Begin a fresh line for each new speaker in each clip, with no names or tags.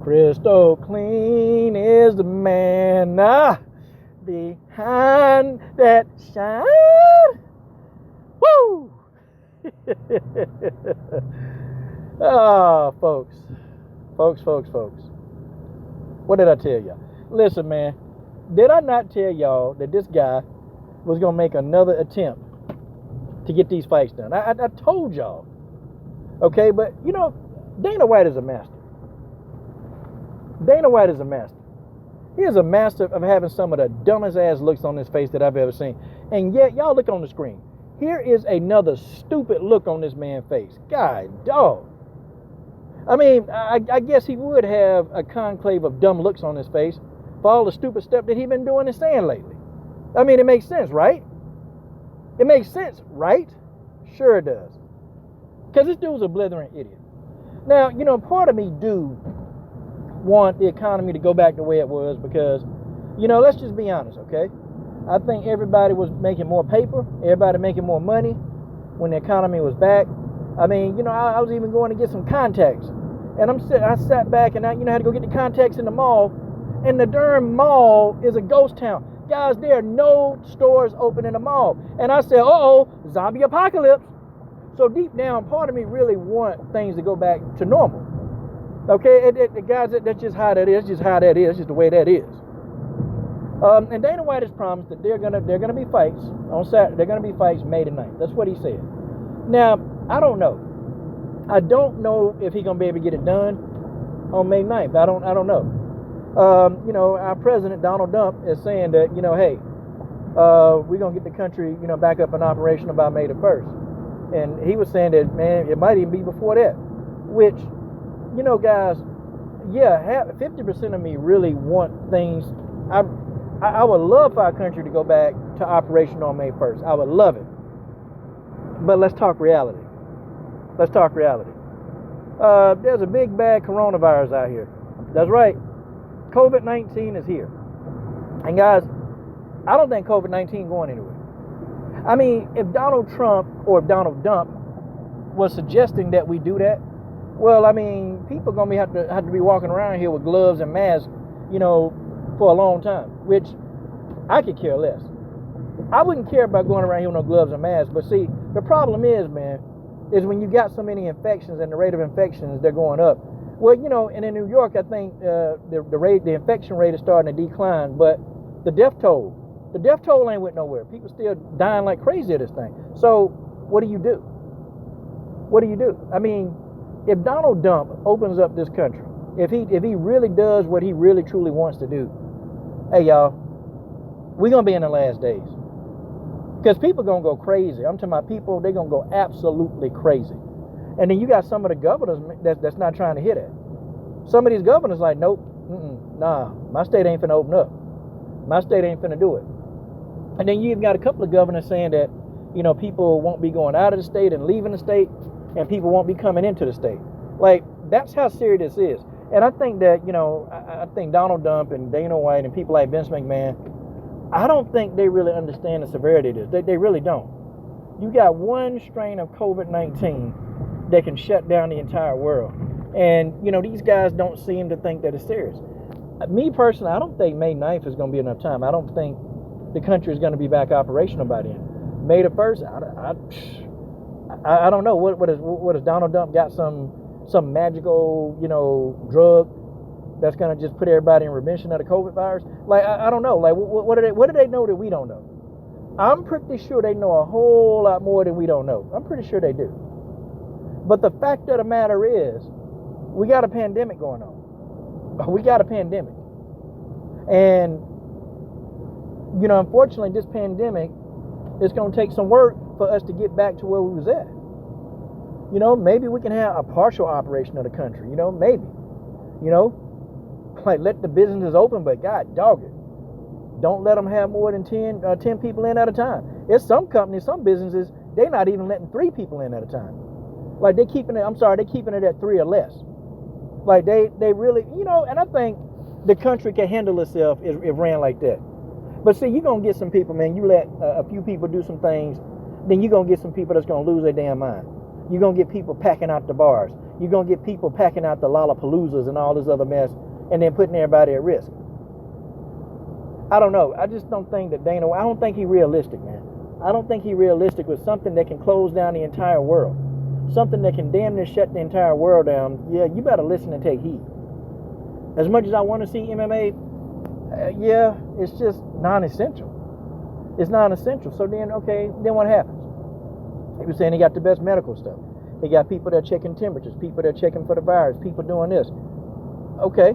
Crystal clean is the man behind that shine. Woo! Oh, folks. What did I tell y'all? Listen, man. Did I not tell y'all that this guy was going to make another attempt to get these fights done? I told y'all. Okay, but, you know, Dana White is a master. Dana White is a master. He is a master of having some of the dumbest ass looks on his face that I've ever seen. And yet, y'all look on the screen. Here is another stupid look on this man's face. God, dog. I mean, I guess he would have a conclave of dumb looks on his face for all the stupid stuff that he's been doing and saying lately. I mean, it makes sense, right? It makes sense, right? Sure it does. Because this dude's a blithering idiot. Now, you know, part of me do want the economy to go back the way it was because, you know, let's just be honest, okay? I think everybody was making more paper, everybody making more money when the economy was back. I mean, you know, I was even going to get some contacts, and I sat back and I had to go get the contacts in the mall, and the darn mall is a ghost town. Guys, there are no stores open in the mall, and I said, uh-oh, zombie apocalypse. So deep down, part of me really want things to go back to normal. Okay, guys, that's just how that is. Just how that is. Just the way that is. And Dana White has promised that they're gonna be fights on Saturday. They're gonna be fights May the 9th. That's what he said. Now, I don't know. I don't know if he's gonna be able to get it done on May 9th. I don't know. You know, our president Donald Trump is saying that, you know, hey, we're gonna get the country, you know, back up and operational by May the 1st. And he was saying that, man, it might even be before that. Which, you know, guys, yeah, 50% of me really want things. I would love for our country to go back to operation on May 1st. I would love it. But let's talk reality. There's a big bad coronavirus out here. That's right. COVID-19 is here. And guys, I don't think COVID-19 going anywhere. I mean, if Donald Trump or if Donald Trump was suggesting that we do that, well, I mean, people are going to have to be walking around here with gloves and masks, you know, for a long time, which I could care less. I wouldn't care about going around here with no gloves and masks, but see, the problem is, man, is when you got so many infections and the rate of infections, they're going up. Well, you know, and in New York, I think the infection rate is starting to decline, but the death toll ain't went nowhere. People still dying like crazy of this thing. So what do you do? I mean, if Donald Trump opens up this country, if he really does what he really truly wants to do, hey y'all, we're gonna be in the last days. Because people gonna go crazy. I'm talking about people, they're gonna go absolutely crazy. And then you got some of the governors that's not trying to hear that. Some of these governors like, nope, nah, my state ain't finna open up. My state ain't finna do it. And then you've got a couple of governors saying that, you know, people won't be going out of the state and leaving the state, and people won't be coming into the state. Like, that's how serious this is. And I think that, you know, I think Donald Trump and Dana White and people like Vince McMahon, I don't think they really understand the severity of this. They really don't. You got one strain of COVID-19 that can shut down the entire world. And, you know, these guys don't seem to think that it's serious. Me personally, I don't think May 9th is going to be enough time. I don't think the country is going to be back operational by then. May the 1st, I don't know. What is Donald Trump got some magical, you know, drug that's going to just put everybody in remission of the COVID virus? Like, I don't know. Like, what do they know that we don't know? I'm pretty sure they know a whole lot more than we don't know. I'm pretty sure they do. But the fact of the matter is, we got a pandemic going on. We got a pandemic. And, you know, unfortunately, this pandemic is going to take some work for us to get back to where we was at. You know, maybe we can have a partial operation of the country. You know, maybe. You know, like let the businesses open, but God dog it. Don't let them have more than 10 people in at a time. It's some companies, some businesses, they're not even letting 3 people in at a time. Like they're keeping it at 3 or less. Like they really, you know, and I think the country can handle itself if it ran like that. But see, you're going to get some people, man, you let a few people do some things, then you're going to get some people that's going to lose their damn mind. You're going to get people packing out the bars. you're going to get people packing out the Lollapaloozas and all this other mess and then putting everybody at risk. I don't know. I just don't think that Dana, I don't think he's realistic, man. I don't think he's realistic with something that can close down the entire world. Something that can damn near shut the entire world down. Yeah, you better listen and take heed. As much as I want to see MMA, yeah, it's just non-essential. It's non-essential. So then, okay, then what happens? He was saying he got the best medical stuff. He got people that are checking temperatures, people that are checking for the virus, people doing this. Okay,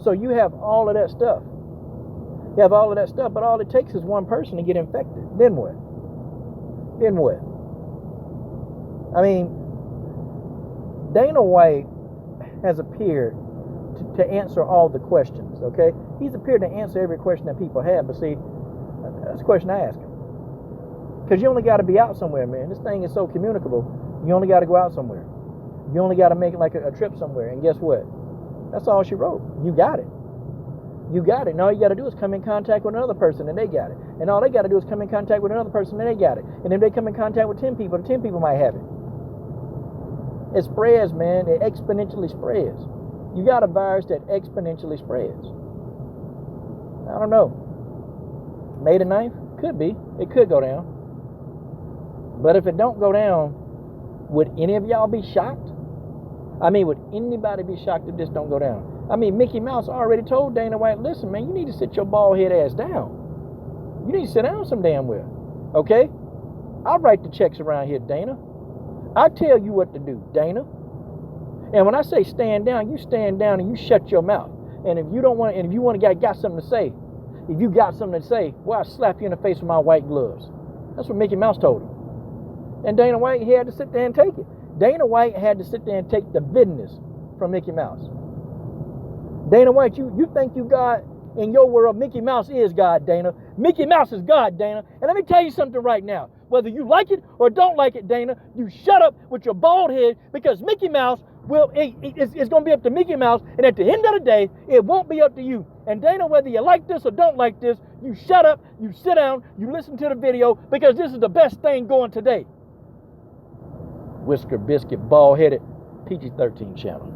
so you have all of that stuff. You have all of that stuff, but all it takes is one person to get infected. Then what? Then what? I mean, Dana White has appeared to answer all the questions, okay? He's appeared to answer every question that people have, but see, that's the question I ask him. Because you only got to be out somewhere, man. This thing is so communicable. You only got to go out somewhere. You only got to make it like a trip somewhere, and guess what? That's all she wrote. You got it. You got it. And all you got to do is come in contact with another person, and they got it. And all they got to do is come in contact with another person, and they got it. And if they come in contact with 10 people, the 10 people might have it. It spreads, man. It exponentially spreads. You got a virus that exponentially spreads. I don't know. May the 9th? Could be. It could go down. But if it don't go down, would any of y'all be shocked? I mean, would anybody be shocked if this don't go down? I mean, Mickey Mouse already told Dana White, listen, man, you need to sit your bald head ass down. You need to sit down some damn well. Okay? I'll write the checks around here, Dana. I tell you what to do, Dana. And when I say stand down, you stand down and you shut your mouth. And if you don't want, and if you want to got something to say, if you got something to say, well, I'll slap you in the face with my white gloves. That's what Mickey Mouse told him. And Dana White, he had to sit there and take it. Dana White had to sit there and take the business from Mickey Mouse. Dana White, you think you God in your world. Mickey Mouse is God, Dana. Mickey Mouse is God, Dana. And let me tell you something right now. Whether you like it or don't like it, Dana, you shut up with your bald head, because Mickey Mouse it's going to be up to Mickey Mouse. And at the end of the day, it won't be up to you. And Dana, whether you like this or don't like this, you shut up, you sit down, you listen to the video, because this is the best thing going today. Whisker Biscuit, bald-headed, PG-13 channel.